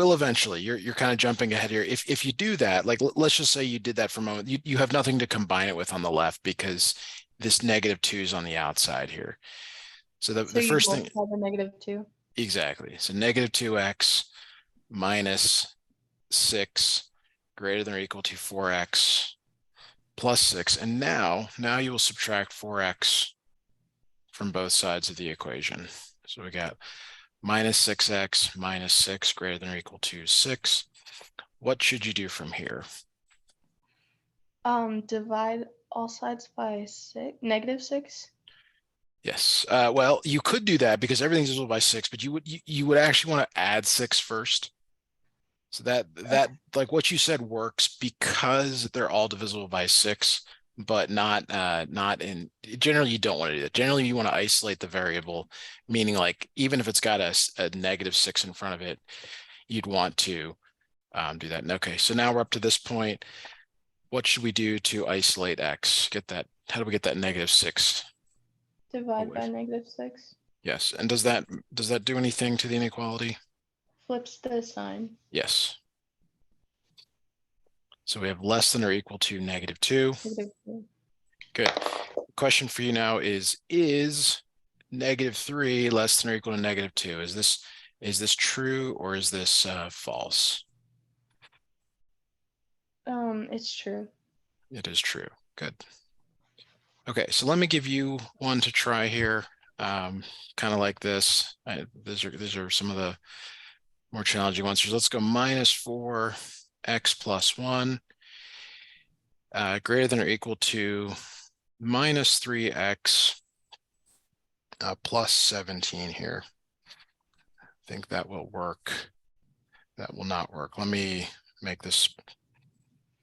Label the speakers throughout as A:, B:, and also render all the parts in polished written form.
A: will eventually. You're kind of jumping ahead here. If you do that, like let's just say you did that for a moment, you have nothing to combine it with on the left because this -2 is on the outside here. So
B: So
A: the
B: you
A: first thing,
B: multiply the -2?
A: exactly. So -2x minus 6 greater than or equal to 4x plus 6. And now you will subtract 4x from both sides of the equation. So we got minus 6x minus 6 greater than or equal to 6. What should you do from here?
B: Divide all sides by -6.
A: Yes. Well, you could do that because everything's divisible by 6, but you would actually want to add 6 first. So that like what you said works because they're all divisible by 6, but not in generally you don't want to do that. Generally you want to isolate the variable, meaning like even if it's got a -6 in front of it, you'd want to do that. And okay, so now we're up to this point. What should we do to isolate x? Get that, how do we get that -6
B: Divide
A: away?
B: by -6.
A: Yes, and does that do anything to the inequality?
B: Flips the sign.
A: Yes. So we have less than or equal to -2.
B: -2.
A: Good. Question for you now is -3 less than or equal to -2? Is this true or is this false?
B: It's true.
A: It is true. Good. Okay, so let me give you one to try here. Kind of like this. These are some of the more challenging ones. So let's go -4x plus 1 greater than or equal to -3x plus 17 here. I think that will work. That will not work. Let me make this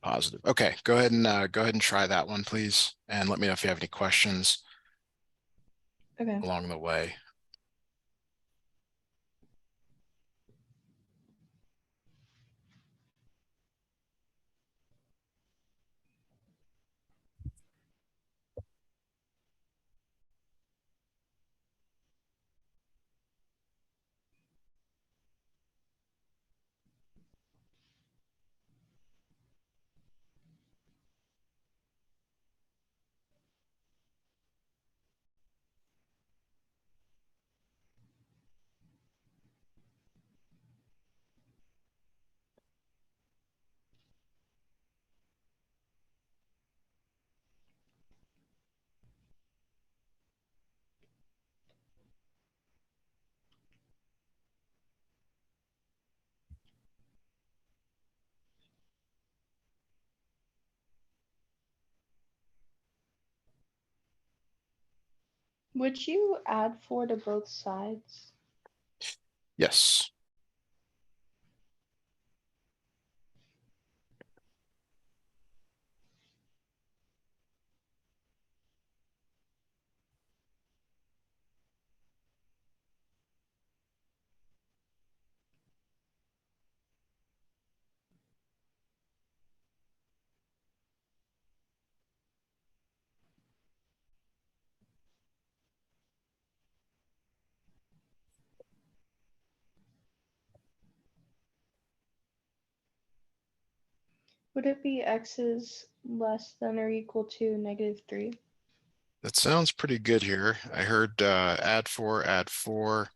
A: positive. Okay, go ahead and try that one, please, and let me know if you have any questions along the way.
B: Would you add 4 to both sides?
A: Yes.
B: Would it be x is less than or equal to -3?
A: That sounds pretty good here. I heard add 4, add 4.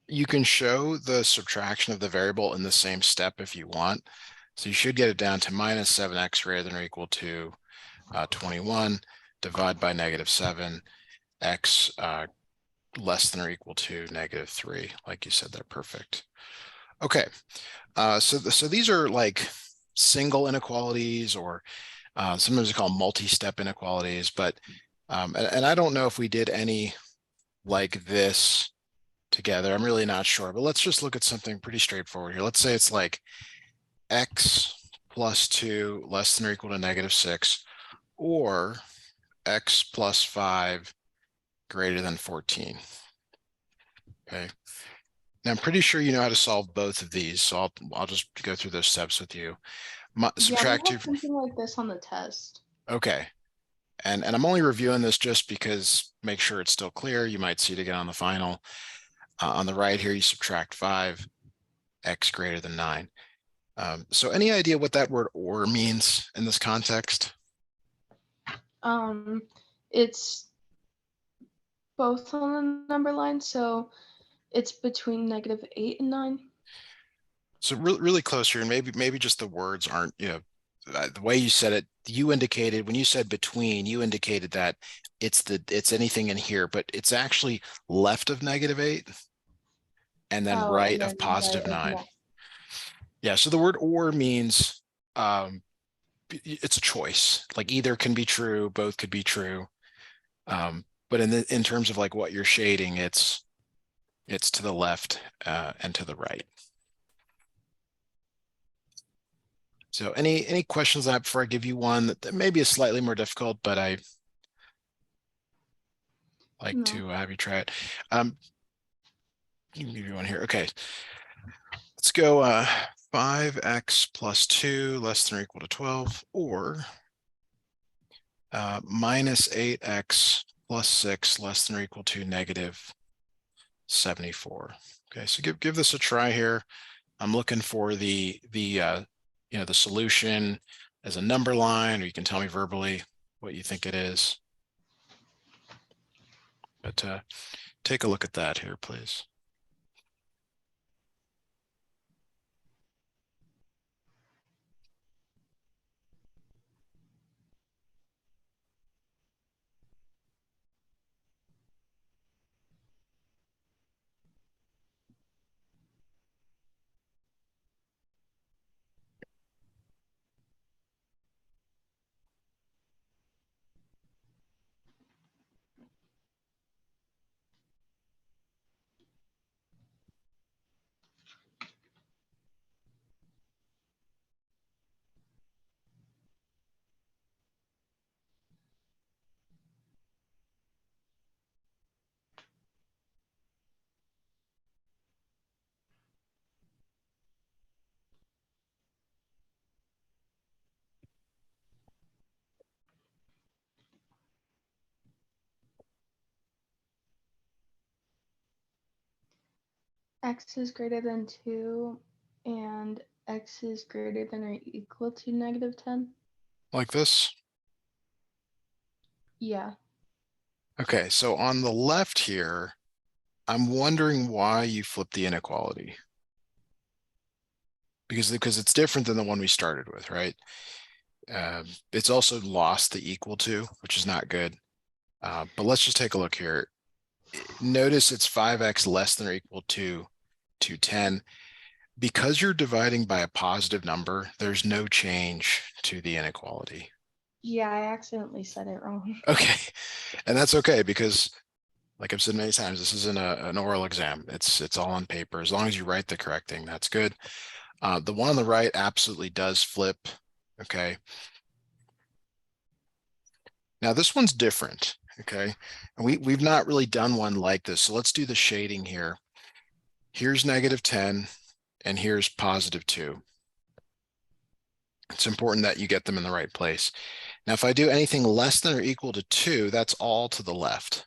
A: You can show the subtraction of the variable in the same step if you want. So you should get it down to -7x greater than or equal to 21, divide by -7, x less than or equal to -3. Like you said, they're perfect. Okay, so these are like single inequalities, or sometimes we call them multi-step inequalities, but and I don't know if we did any like this together. I'm really not sure, but let's just look at something pretty straightforward here. Let's say it's like x plus 2 less than or equal to -6, or x plus 5 greater than 14. Okay. Now I'm pretty sure you know how to solve both of these, so I'll just go through those steps with you.
B: Yeah, we
A: Subtract 2.
B: have something like this on the test.
A: Okay. And I'm only reviewing this just because make sure it's still clear. You might see it again on the final. On the right here, you subtract 5. x greater than 9. So any idea what that word or means in this context?
B: It's both on the number line, so it's between -8 and 9.
A: So really close here, and maybe just the words aren't, the way you said it, you indicated when you said between, you indicated that it's anything in here, but it's actually left of -8 and then
B: Oh,
A: right
B: and
A: of
B: then right of
A: +9.
B: -.
A: Yeah, so the word or means it's a choice. Like either can be true, both could be true. But in terms of like what you're shading, it's to the left and to the right. So any questions on that before I give you one that maybe is slightly more difficult, but I like
B: No.
A: to have you try it. Give you one here. Okay, let's go 5x plus 2 less than or equal to 12, or minus 8x plus 6 less than or equal to -74. Okay, so give this a try here. I'm looking for the solution as a number line, or you can tell me verbally what you think it is. But take a look at that here, please.
B: X is greater than 2 and x is greater than or equal to -10.
A: Like this.
B: Yeah.
A: Okay, so on the left here, I'm wondering why you flipped the inequality. Because it's different than the one we started with, right? It's also lost the equal to, which is not good. But let's just take a look here. Notice it's 5x less than or equal to 10. Because you're dividing by a positive number, there's no change to the inequality.
B: Yeah, I accidentally said it wrong.
A: Okay, and that's okay because, like I've said many times, this isn't an oral exam. It's all on paper. As long as you write the correct thing, that's good. The one on the right absolutely does flip. Okay. Now this one's different. Okay, and we've not really done one like this. So let's do the shading here. Here's -10, and here's +2. It's important that you get them in the right place. Now, if I do anything less than or equal to 2, that's all to the left.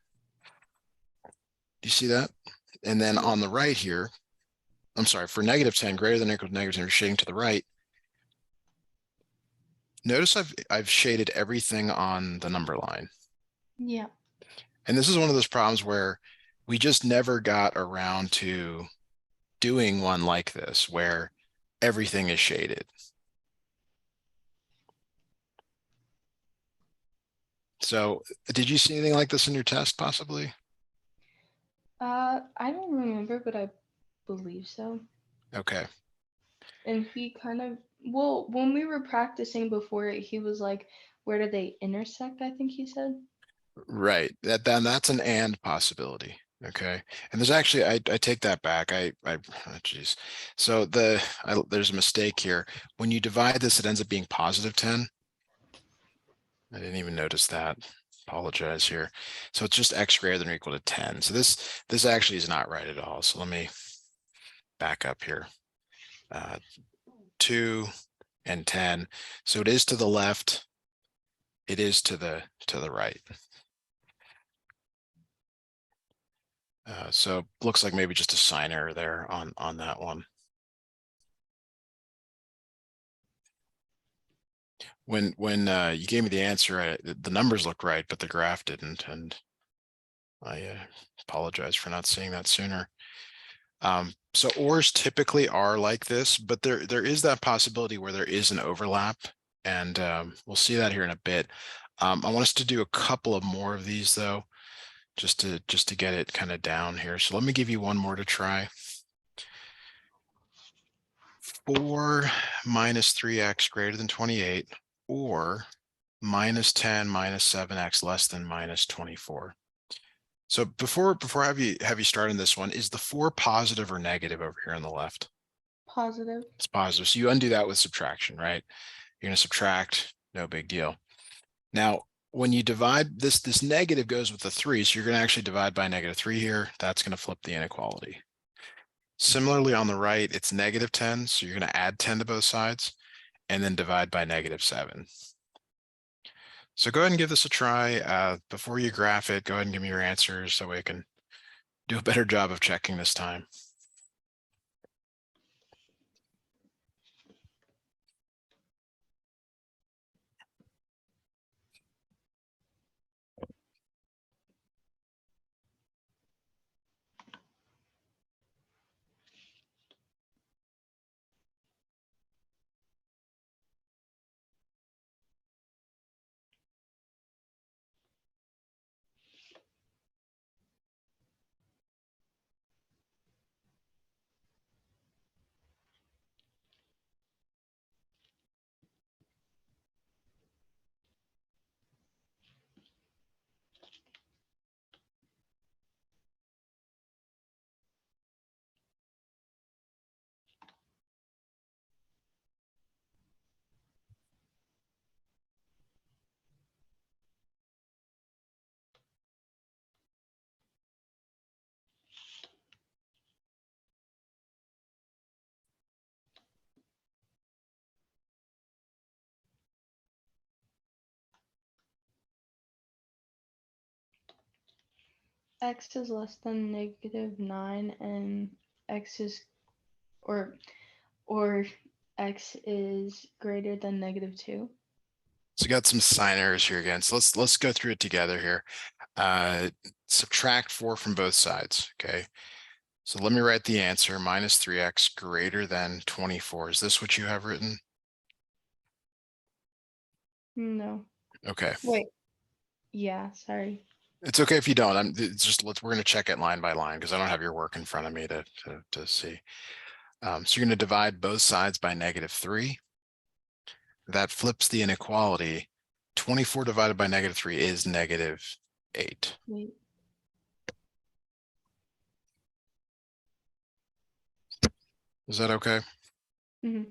A: Do you see that? And then on the right here, I'm sorry, for -10 greater than or equal to -10, you're shading to the right. Notice I've shaded everything on the number line.
B: Yeah.
A: And this is one of those problems where we just never got around to doing one like this, where everything is shaded. So did you see anything like this in your test possibly?
B: I don't remember, but I believe so.
A: Okay.
B: And he kind of, well, when we were practicing before it, he was like, where do they intersect? I think he said.
A: Right. That's an and possibility. Okay. And there's actually, I take that back. Oh, geez. So there's a mistake here. When you divide this, it ends up being +10. I didn't even notice that. Apologize here. So it's just x greater than or equal to 10. So this actually is not right at all. So let me back up here. 2 and 10. So it is to the left. It is to the right. So looks like maybe just a sign error there on that one. When you gave me the answer, the numbers looked right, but the graph didn't, and I apologize for not seeing that sooner. So ORs typically are like this, but there is that possibility where there is an overlap, and we'll see that here in a bit. I want us to do a couple of more of these though, just to get it kind of down here. So let me give you one more to try. 4 minus 3x greater than 28, or minus 10 minus 7x less than minus 24. So before I have you start on this one, is the 4 positive or negative over here on the left?
B: Positive.
A: It's positive. So you undo that with subtraction, right? You're going to subtract, no big deal. Now, when you divide this negative goes with the 3, so you're going to actually divide by -3 here. That's going to flip the inequality. Similarly, on the right, it's -10, so you're going to add 10 to both sides and then divide by -7. So go ahead and give this a try. Before you graph it, go ahead and give me your answers so we can do a better job of checking this time.
B: X is less than -9 and X is or or X is greater than -2.
A: So we got some sign errors here again. So let's go through it together here. Subtract 4 from both sides. Okay. So let me write the answer: minus 3x greater than 24. Is this what you have written?
B: No.
A: Okay.
B: Wait. Yeah, sorry.
A: It's okay if you don't. It's just we're going to check it line by line because I don't have your work in front of me to see. So you're going to divide both sides by -3. That flips the inequality. 24 divided by -3 is -8.
B: Wait.
A: Is that okay?
B: Hmm.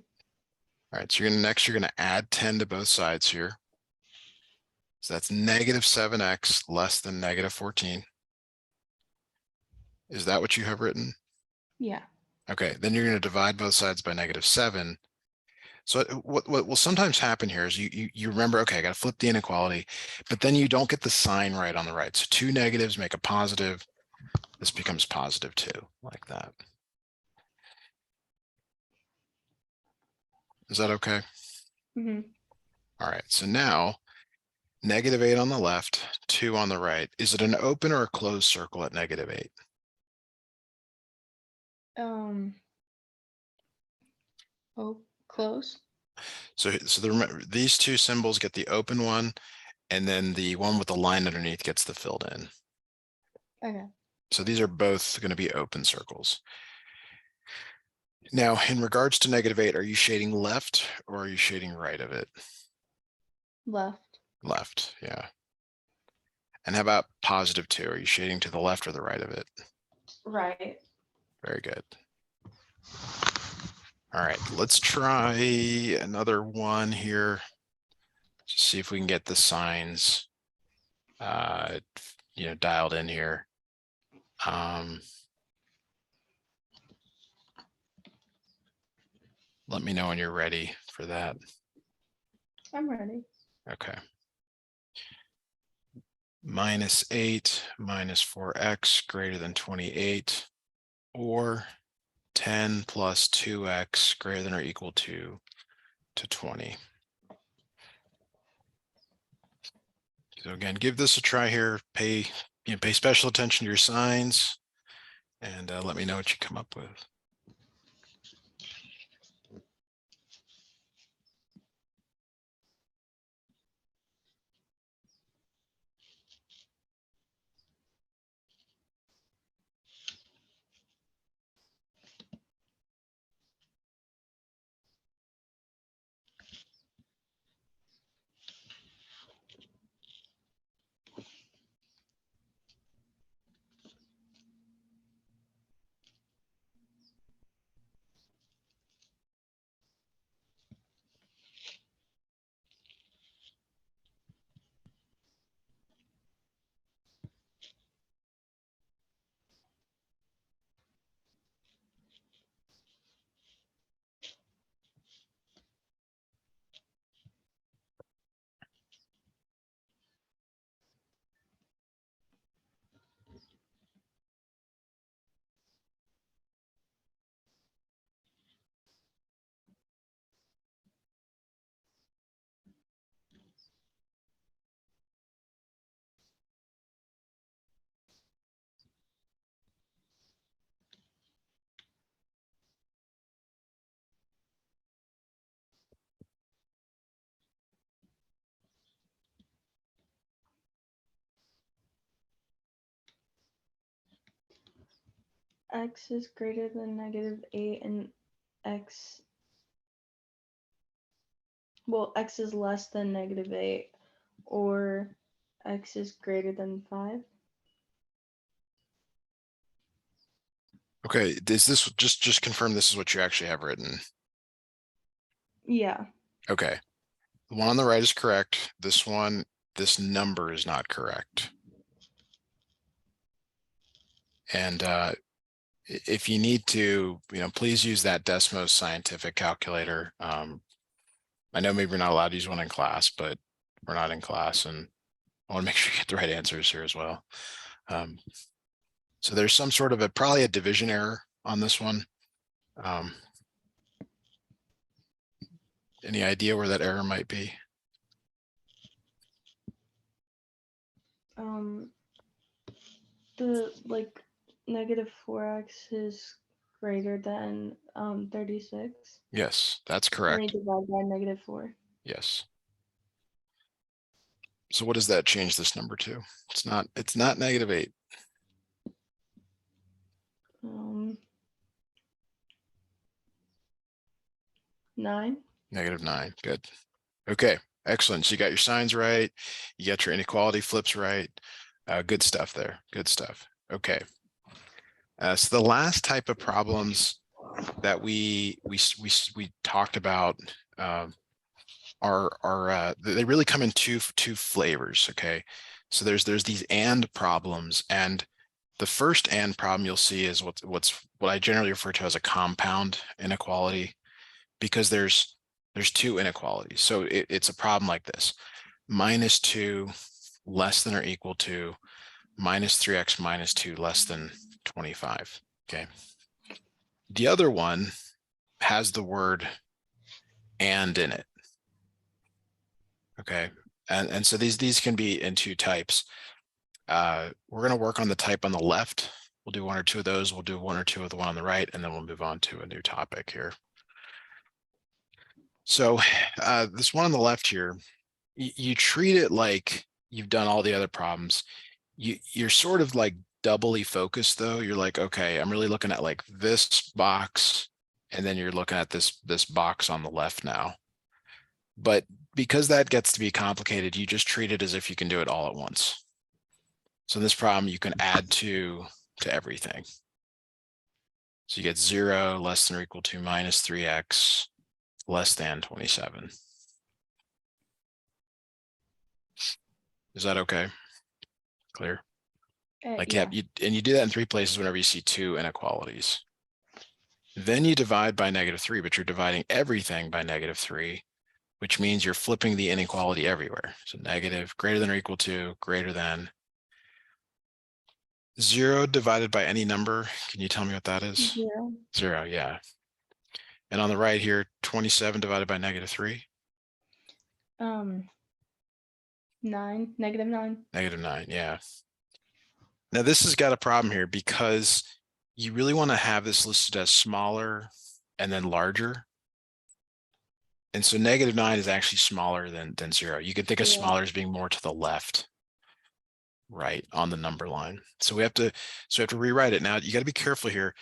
A: All right, so you're gonna add 10 to both sides here. So that's -7x less than -14. Is that what you have written?
B: Yeah.
A: Okay, then you're going to divide both sides by -7. So what will sometimes happen here is you remember, okay, I got to flip the inequality, but then you don't get the sign right on the right. So 2 negatives make a positive. This becomes +2, like that. Is that okay?
B: Hmm.
A: All right, so now -8 on the left, 2 on the right. Is it an open or a closed circle at -8?
B: Um. Oh, close.
A: So these two symbols get the open one, and then the one with the line underneath gets the filled in.
B: Okay.
A: So these are both going to be open circles. Now, in regards to -8, are you shading left or are you shading right of it?
B: Left.
A: Left, yeah. And how about +2? Are you shading to the left or the right of it?
B: Right.
A: Very good. All right, let's try another one here. Just see if we can get the signs, dialed in here. Let me know when you're ready for that.
B: I'm ready.
A: Okay. -8 minus 4x greater than 28, or 10 plus 2x greater than or equal to 20. So again, give this a try here. Pay special attention to your signs, and let me know what you come up with.
B: X is greater than -8 and X is less than -8, or X is greater than 5.
A: Okay, is this just confirm this is what you actually have written?
B: Yeah.
A: Okay. The one on the right is correct. This one, this number is not correct. And if you need to, please use that Desmos scientific calculator. I know maybe you're not allowed to use one in class, but we're not in class, and I want to make sure you get the right answers here as well. So there's some sort of probably a division error on this one. Any idea where that error might be?
B: The -4x is greater than 36.
A: Yes, that's
B: And
A: correct.
B: divide by -4.
A: Yes. So what does that change this number to? It's not -8.
B: 9.
A: -9. Good. Okay, excellent. So you got your signs right. You got your inequality flips right. Good stuff there. Good stuff. Okay. So the last type of problems that we talked about are they really come in two flavors. Okay, so there's these and problems, and the first and problem you'll see is what I generally refer to as a compound inequality, because there's two inequalities. So it's a problem like this: -2 less than or equal to -3x minus 2 less than 25. Okay. The other one has the word and in it. Okay. And so these can be in two types. We're going to work on the type on the left. We'll do one or two of those. We'll do one or two of the one on the right, and then we'll move on to a new topic here. So this one on the left here, you treat it like you've done all the other problems. You're sort of like doubly focused though. You're like, okay, I'm really looking at like this box, and then you're looking at this box on the left now. But because that gets to be complicated, you just treat it as if you can do it all at once. So in this problem, you can add 2 to everything. So you get 0 less than or equal to -3x less than 27. Is that okay? Clear? Like,
B: Yeah.
A: and you do that in 3 places whenever you see 2 inequalities. Then you divide by -3, but you're dividing everything by -3, which means you're flipping the inequality everywhere. So negative, greater than or equal to, greater than. 0 divided by any number. Can you tell me what that is?
B: 0.
A: 0, yeah. And on the right here, 27 divided by -3.
B: 9, -9.
A: -9, yeah. Now this has got a problem here because you really want to have this listed as smaller and then larger. And so -9 is actually smaller than 0. You can think of
B: Yeah.
A: smaller as being more to the left, right, on the number line. So we have to rewrite it. Now you got to be careful here.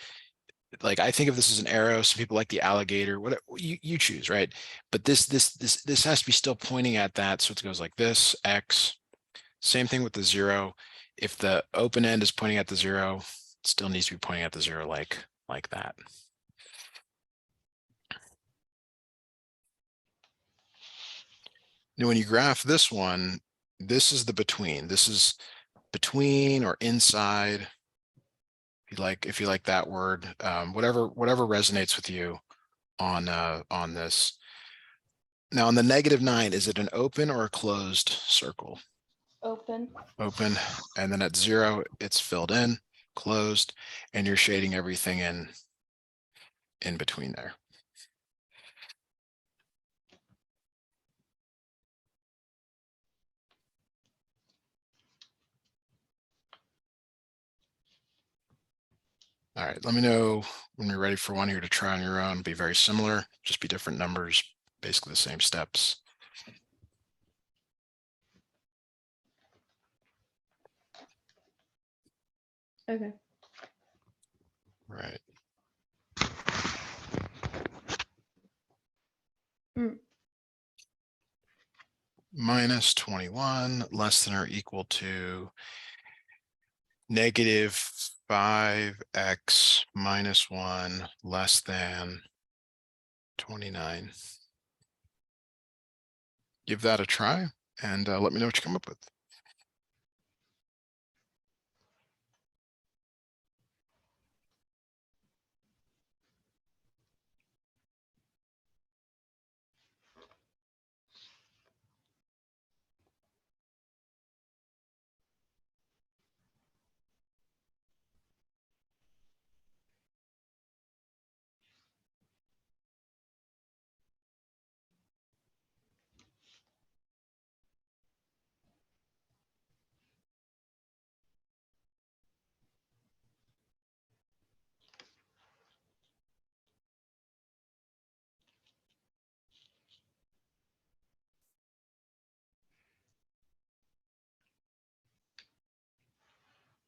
A: Like I think of this as an arrow. Some people like the alligator, whatever you choose, right? But this has to be still pointing at that. So it goes like this, X. Same thing with the 0. If the open end is pointing at the 0, it still needs to be pointing at the 0 like that. Now, when you graph this one, this is the between. This is between or inside. If you like that word, whatever resonates with you on this. Now, on the -9, is it an open or a closed circle?
B: Open.
A: Open, and then at 0, it's filled in, closed, and you're shading everything in between there. All right, let me know when you're ready for one here to try on your own. Be very similar, just be different numbers, basically the same steps.
B: Okay.
A: Right. -21 less than or equal to -5x minus 1 less than 29. Give that a try and let me know what you come up with.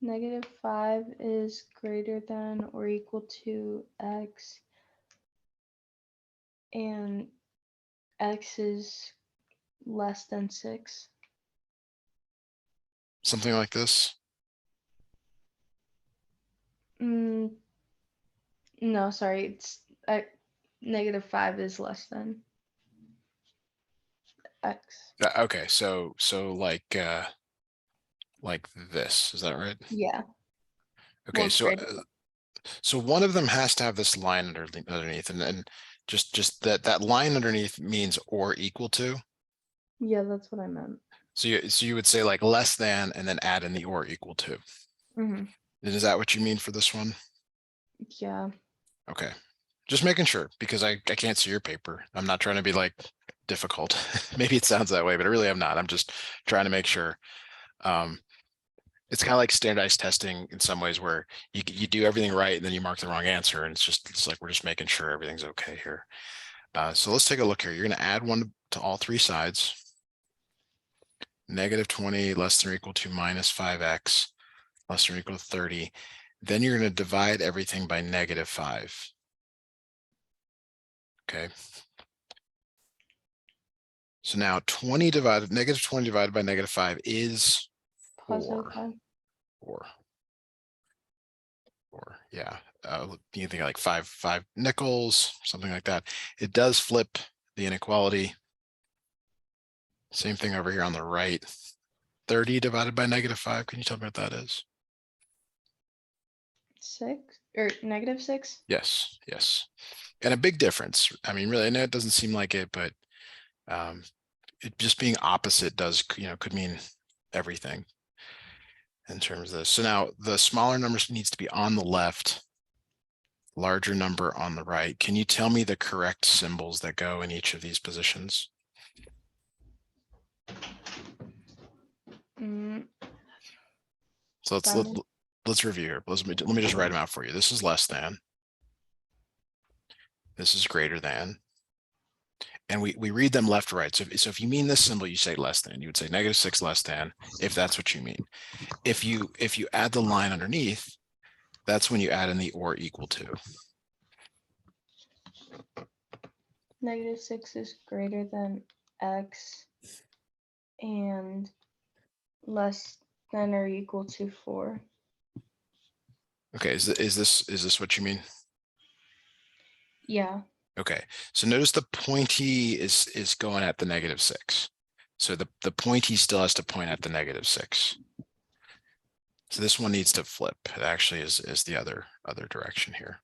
B: -5 is greater than or equal to x, and x is less than 6.
A: Something like this.
B: No, sorry, it's -5 is less than x.
A: Okay, so like this, is that right?
B: Yeah.
A: Okay,
B: Well, it's greater.
A: so one of them has to have this line underneath, and just that line underneath means or equal to.
B: Yeah, that's what I meant.
A: So you would say like less than and then add in the or equal to.
B: Mm-hmm.
A: And is that what you mean for this one?
B: Yeah.
A: Okay, just making sure because I can't see your paper. I'm not trying to be like difficult. Maybe it sounds that way, but I really am not. I'm just trying to make sure. It's kind of like standardized testing in some ways where you do everything right and then you mark the wrong answer, and it's like we're just making sure everything's okay here. So let's take a look here. You're going to add 1 to all 3 sides. -20 less than or equal to -5x less than or equal to 30. Then you're going to divide everything by -5. Okay. So now -20 divided by -5 is
B: +5.
A: 4. Yeah. You can think of like five nickels, something like that. It does flip the inequality. Same thing over here on the right. 30 divided by -5. Can you tell me what that is?
B: 6 or -6?
A: Yes. And a big difference. I mean, really, I know it doesn't seem like it, but it just being opposite does, could mean everything in terms of this. So now the smaller numbers needs to be on the left, larger number on the right. Can you tell me the correct symbols that go in each of these positions?
B: Mm,
A: So let's review here. Let me just write them out for you. This is less than. This is greater than. And we read them left to right. So if you mean this symbol, you say less than. You would say -6 less than, if that's what you mean. If you add the line underneath, that's when you add in the or equal to.
B: -6 is greater than x and less than or equal to 4.
A: Okay, is this what you mean?
B: Yeah.
A: Okay, so notice the pointee is going at the -6. So the pointee still has to point at the -6. So this one needs to flip. It actually is the other direction here.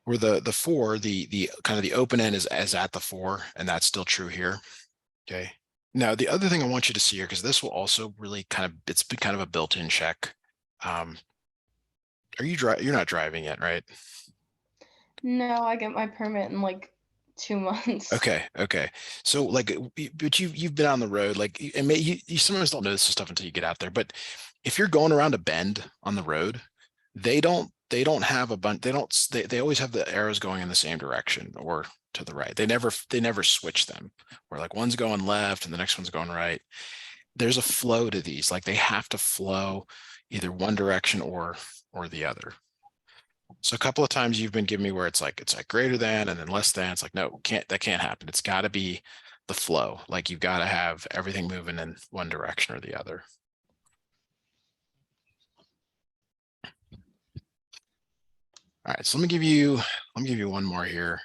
A: Where the 4, the kind of the open end is at the 4, and that's still true here. Okay. Now the other thing I want you to see here, because this will also really it's been kind of a built-in check. Are you you're not driving yet, right?
B: No, I get my permit in like 2 months.
A: Okay. So like, but you've been on the road, like, and you sometimes don't notice this stuff until you get out there. But if you're going around a bend on the road, they don't have a bunch. They always have the arrows going in the same direction or to the right. They never switch them. Where like one's going left and the next one's going right. There's a flow to these. Like they have to flow either one direction or the other. So a couple of times you've been giving me where it's like greater than and then less than. It's like, no, that can't happen. It's got to be the flow. Like you've got to have everything moving in one direction or the other. All right, so let me give you one more here.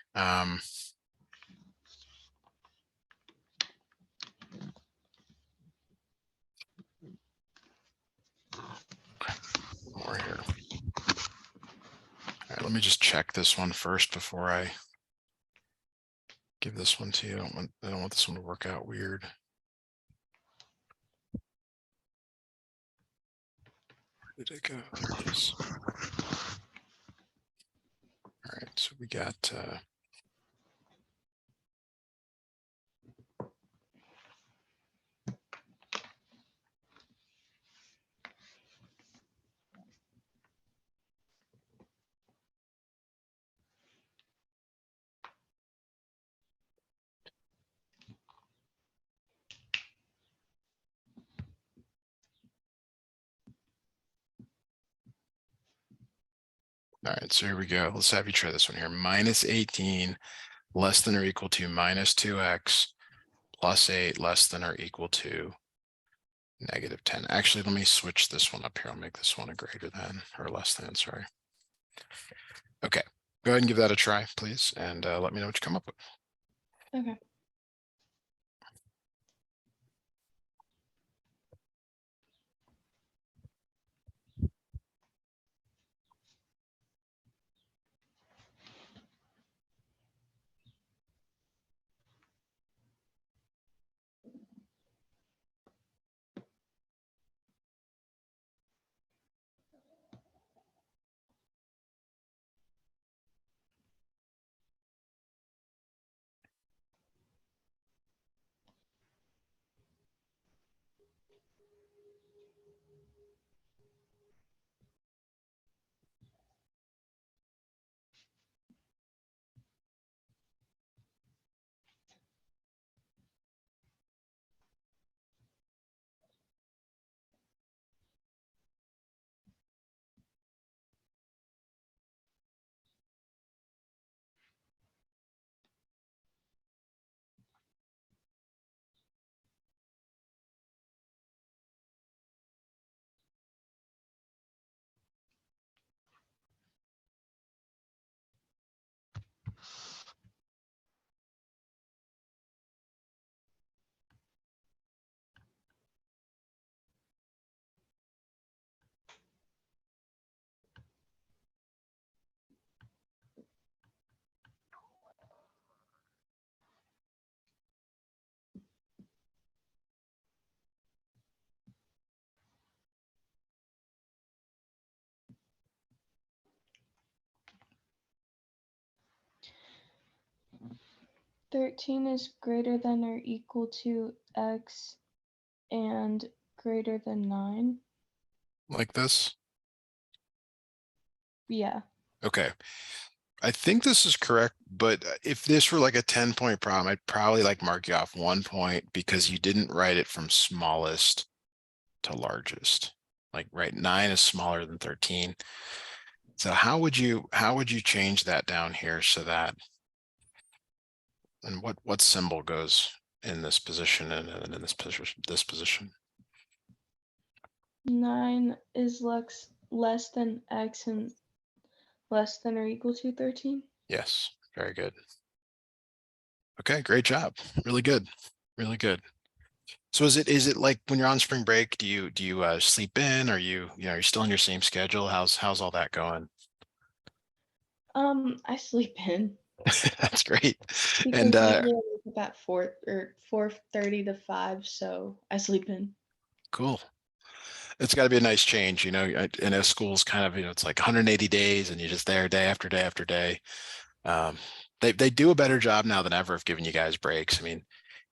A: More here. All right, let me just check this one first before I give this one to you. I don't want this one to work out weird. Where did it go? There it is. All right, so we got all right, so here we go. Let's have you try this one here. -18 less than or equal to -2x plus 8 less than or equal to -10. Actually, let me switch this one up here. I'll make this one a greater than or less than, sorry. Okay, go ahead and give that a try, please, and let me know what you come up with.
B: Okay. 13 is greater than or equal to x and greater than 9.
A: Like this?
B: Yeah.
A: Okay. I think this is correct, but if this were like a 10-point problem, I'd probably like mark you off 1 point because you didn't write it from smallest to largest. Like, right, 9 is smaller than 13. So how would you change that down here so that, and what symbol goes in this position and in this position?
B: 9 is less than x and less than or equal to 13.
A: Yes, very good. Okay, great job. Really good. Really good. So is it like when you're on spring break, do you sleep in? Are you're still on your same schedule? How's all that going?
B: I sleep in
A: That's great. And
B: because usually I wake up at 4 or 4:30 to 5, so I sleep in.
A: cool. It's got to be a nice change, I know school's kind of, it's like 180 days and you're just there day after day after day. Um, they do a better job now than ever of giving you guys breaks. I mean,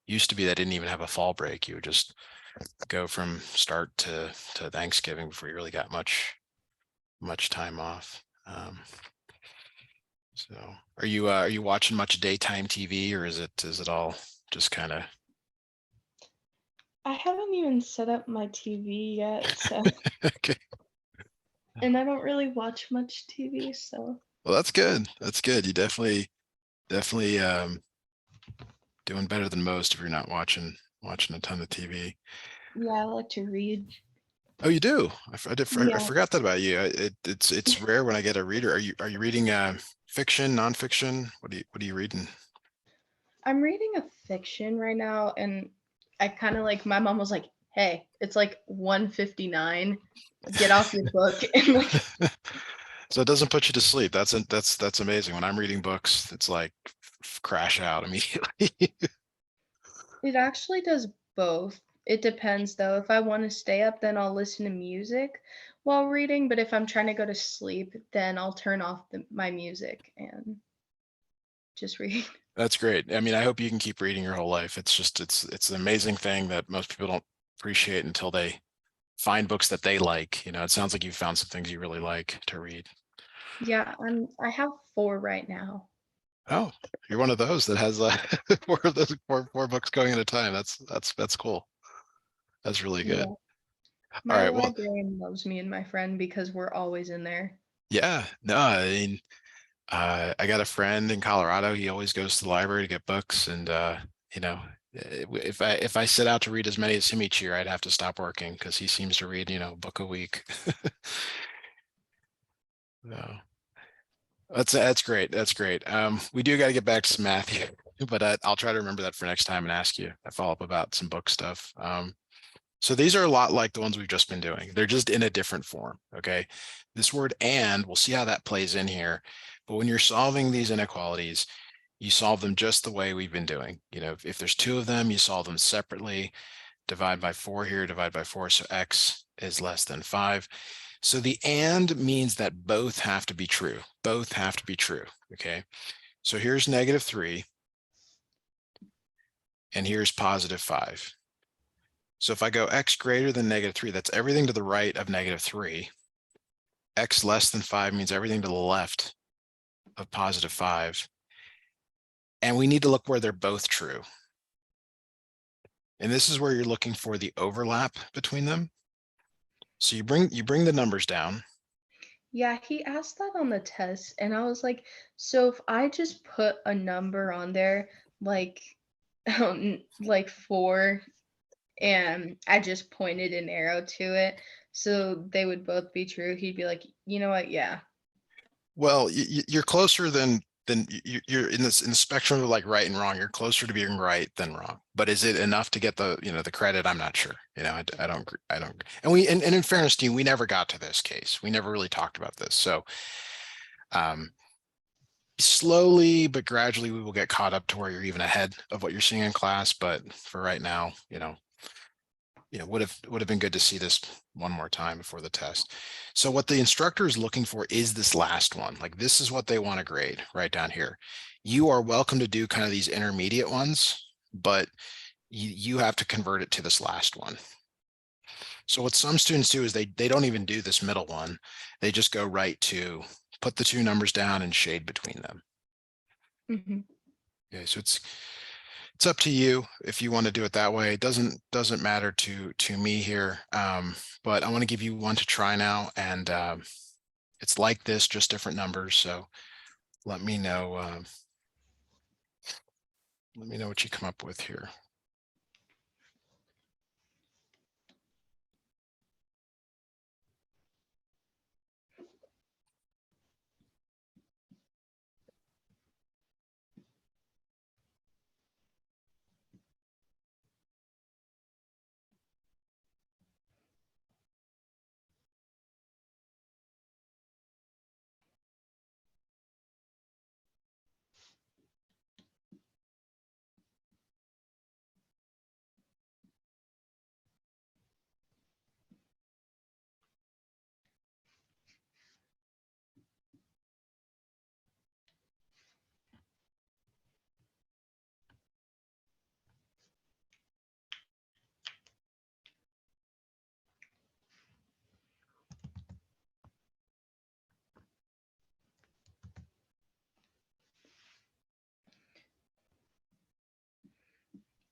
A: used to be they didn't even have a fall break. You would just go from start to Thanksgiving before you really got much time off. So are you watching much daytime TV, or is it all just kind of
B: I haven't even set up my TV yet, so
A: okay?
B: and I don't really watch much TV, so
A: Well, that's good. That's good. You definitely doing better than most if you're not watching a ton of TV.
B: yeah, I like to read.
A: Oh, you do? I
B: Yeah,
A: forgot that about you. It's rare when I get a reader. Are you reading fiction, nonfiction? What are you reading?
B: I'm reading a fiction right now, and I kind of like my mom was like, "Hey, it's like 1:59. Get off your book." And like
A: So it doesn't put you to sleep. That's amazing. When I'm reading books, it's like crash out immediately.
B: it actually does both. It depends though. If I want to stay up, then I'll listen to music while reading, but if I'm trying to go to sleep, then I'll turn off my music and just read.
A: That's great. I mean, I hope you can keep reading your whole life. It's an amazing thing that most people don't appreciate until they find books that they like. It sounds like you found some things you really like to read.
B: Yeah, I have 4 right now.
A: Oh, you're one of those that has four of those four books going at a time. That's cool. That's really good.
B: Yeah.
A: All
B: My
A: right. Well,
B: librarian loves me and my friend because we're always in there.
A: yeah. No, I mean, I got a friend in Colorado. He always goes to the library to get books, and you know, if I set out to read as many as him each year, I'd have to stop working because he seems to read, a book a week. No, that's great. That's great. We do got to get back to some math here, but I'll try to remember that for next time and ask you a follow up about some book stuff. So these are a lot like the ones we've just been doing. They're just in a different form. Okay. This word and, we'll see how that plays in here. But when you're solving these inequalities, you solve them just the way we've been doing. If there's two of them, you solve them separately. Divide by 4 here, divide by 4. So x is less than 5. So the and means that both have to be true. Both have to be true. Okay. So here's -3 and here's +5. So if I go x greater than -3, that's everything to the right of -3. X less than 5 means everything to the left of +5. And we need to look where they're both true. And this is where you're looking for the overlap between them. So you bring the numbers down.
B: Yeah, he asked that on the test, and I was like, so if I just put a number on there, like, like 4, and I just pointed an arrow to it, so they would both be true, he'd be like, you know what? Yeah.
A: Well, you're closer than you're in the spectrum of like right and wrong. You're closer to being right than wrong. But is it enough to get the credit? I'm not sure. I don't. And in fairness to you, we never got to this case. We never really talked about this. So um, slowly but gradually, we will get caught up to where you're even ahead of what you're seeing in class. But for right now, would have been good to see this one more time before the test. So what the instructor is looking for is this last one. Like this is what they want to grade right down here. You are welcome to do kind of these intermediate ones, but you have to convert it to this last one. So what some students do is they don't even do this middle one. They just go right to put the two numbers down and shade between them.
B: Mhm.
A: Okay, so it's up to you if you want to do it that way. It doesn't matter to me here. But I want to give you one to try now, and it's like this, just different numbers. So let me know. Let me know what you come up with here.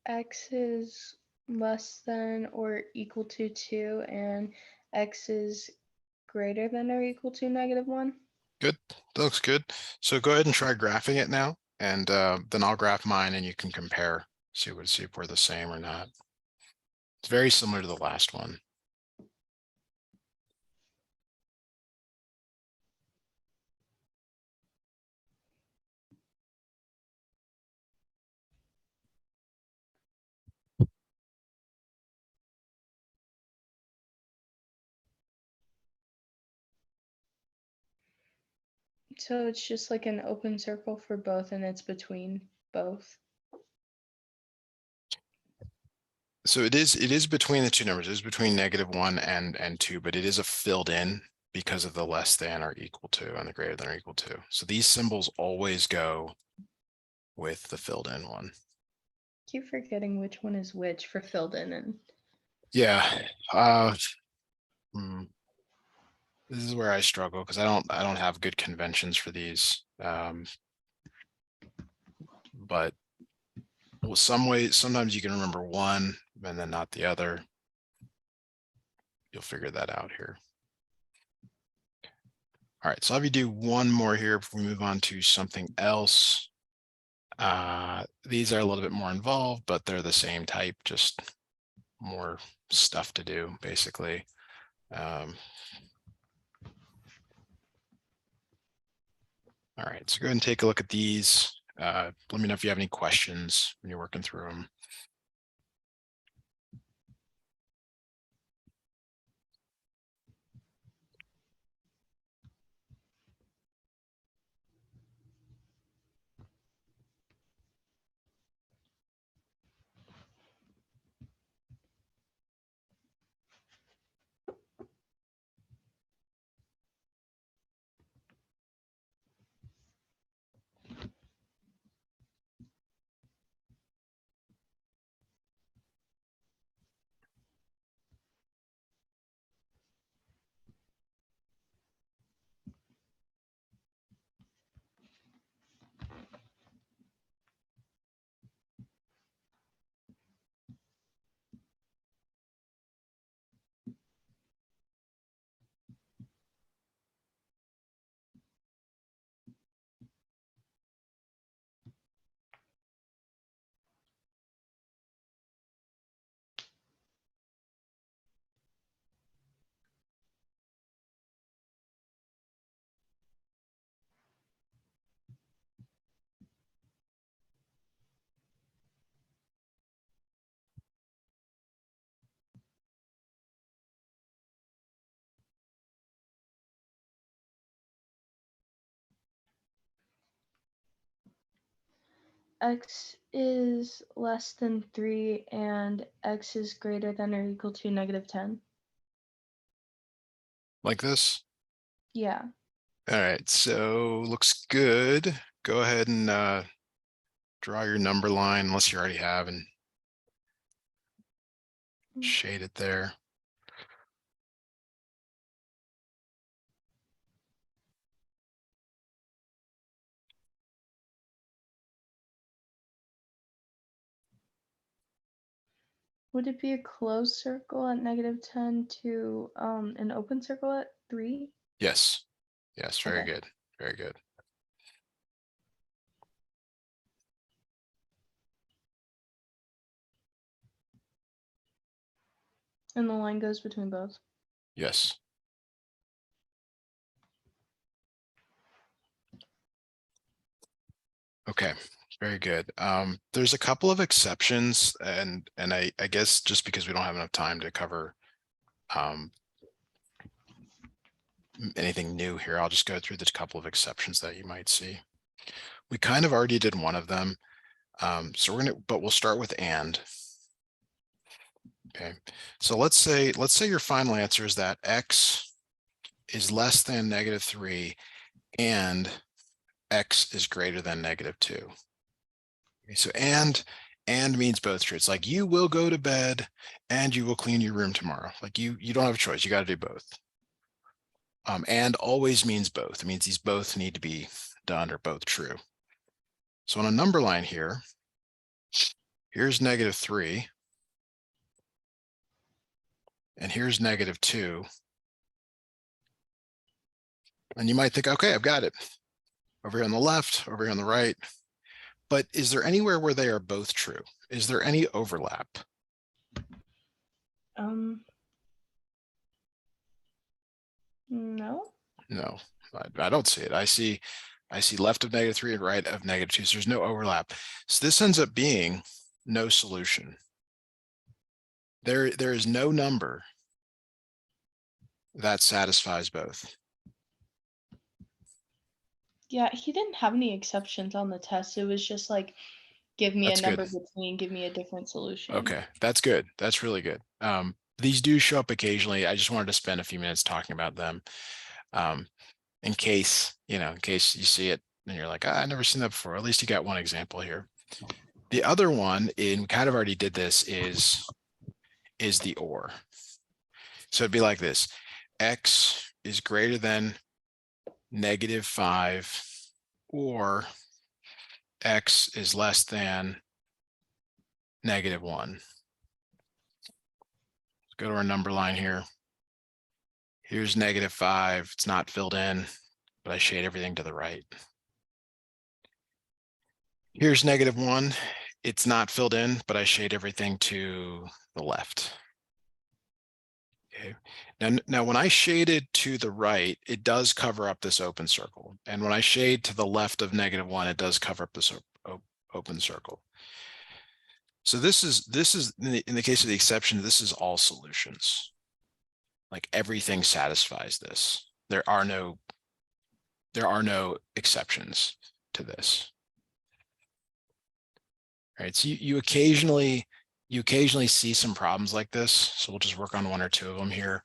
B: X is less than or equal to 2, and X is greater than or equal to -1.
A: Good. That looks good. So go ahead and try graphing it now, and then I'll graph mine, and you can compare, see if we're the same or not. It's very similar to the last one.
B: So it's just like an open circle for both, and it's between both.
A: So it is between the two numbers. It is between -1 and 2, but it is a filled in because of the less than or equal to and the greater than or equal to. So these symbols always go with the filled in one.
B: Keep forgetting which one is which for filled in and
A: Yeah. Hmm, this is where I struggle because I don't have good conventions for these. But well, sometimes you can remember one and then not the other. You'll figure that out here. All right, so I'll have you do one more here before we move on to something else. These are a little bit more involved, but they're the same type, just more stuff to do, basically. All right, so go ahead and take a look at these. Let me know if you have any questions when you're working through them.
B: x is less than 3 and x is greater than or equal to -10.
A: Like this?
B: Yeah.
A: All right, so looks good. Go ahead and draw your number line unless you already have and shade it there.
B: Would it be a closed circle at -10 to an open circle at 3?
A: Yes. Yes, very
B: Okay.
A: good. Very good.
B: And the line goes between both.
A: Yes. Okay, very good. There's a couple of exceptions, and I guess just because we don't have enough time to cover anything new here, I'll just go through the couple of exceptions that you might see. We kind of already did one of them. So we'll start with and. Okay, so let's say your final answer is that x is less than -3 and x is greater than -2. Okay, so and means both true. It's like you will go to bed and you will clean your room tomorrow. Like you don't have a choice. You got to do both. And always means both. It means these both need to be done or both true. So on a number line here, here's -3 and here's -2. And you might think, okay, I've got it over here on the left, over here on the right. But is there anywhere where they are both true? Is there any overlap?
B: No.
A: No, I don't see it. I see left of -3 and right of -2. So there's no overlap. So this ends up being no solution. There is no number that satisfies both.
B: Yeah, he didn't have any exceptions on the test. It was just like, give me a
A: That's
B: number
A: good.
B: between, give me a different solution.
A: Okay, that's good. That's really good. These do show up occasionally. I just wanted to spend a few minutes talking about them. In case you see it and you're like, I've never seen that before. At least you got one example here. The other one, and we kind of already did this, is the or. So it'd be like this: x is greater than -5 or x is less than -1. Let's go to our number line here. Here's -5. It's not filled in, but I shade everything to the right. Here's -1. It's not filled in, but I shade everything to the left. Okay. Now when I shaded to the right, it does cover up this open circle. And when I shade to the left of -1, it does cover up this open circle. So this is in the case of the exception, this is all solutions. Like everything satisfies this. There are no exceptions to this. All right, so you occasionally see some problems like this. So we'll just work on one or two of them here.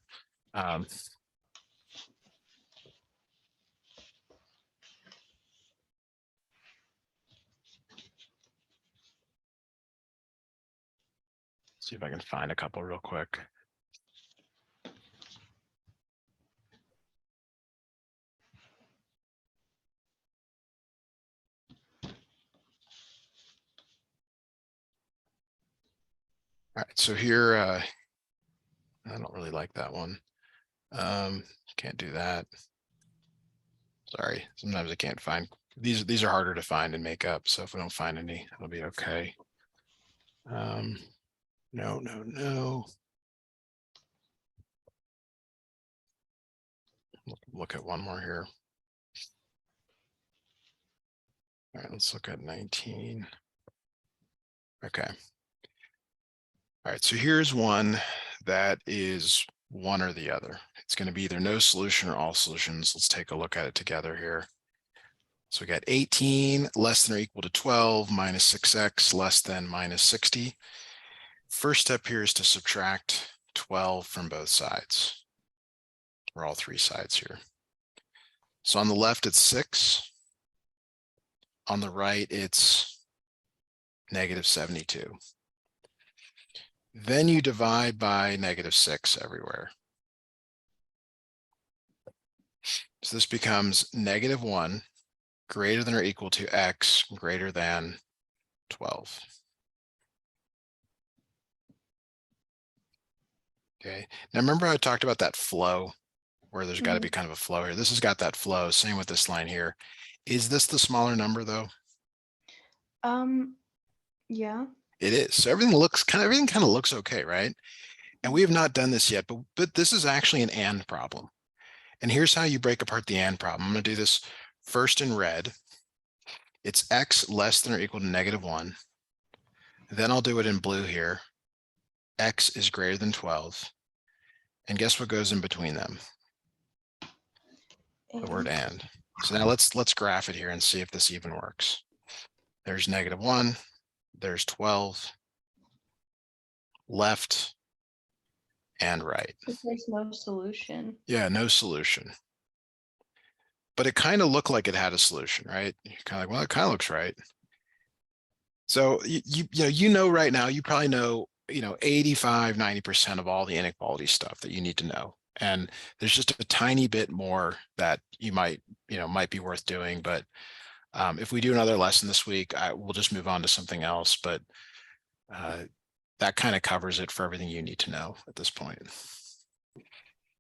A: See if I can find a couple real quick. All right, so here, I don't really like that one. Can't do that. Sorry, sometimes I can't find, these are harder to find and make up. So if we don't find any, it'll be okay. No. Look at one more here. All right, let's look at 19. Okay. All right, so here's one that is one or the other. It's going to be either no solution or all solutions. Let's take a look at it together here. So we got 18 less than or equal to 12 minus 6x less than minus 60. First step here is to subtract 12 from both sides, or all three sides here. So on the left, it's 6. On the right, it's negative 72. Then you divide by negative 6 everywhere. So this becomes negative 1 greater than or equal to x greater than 12. Okay, now remember I talked about that flow where there's got to be kind of a flow here. This has got that flow. Same with this line here. Is this the smaller number though?
B: Yeah.
A: It is. So everything kind of looks okay, right? And we have not done this yet, but this is actually an and problem. And here's how you break apart the and problem. I'm going to do this first in red. It's x less than or equal to negative 1. Then I'll do it in blue here. X is greater than 12. And guess what goes in between them? The word and. So now let's graph it here and see if this even works. There's negative 1. There's 12. Left and right.
B: There's no solution.
A: Yeah, no solution. But it kind of looked like it had a solution, right? You're kind of like, well, it kind of looks right. So you know right now, you probably know 85, 90% of all the inequality stuff that you need to know. And there's just a tiny bit more that you might be worth doing. But if we do another lesson this week, we'll just move on to something else. But that kind of covers it for everything you need to know at this point.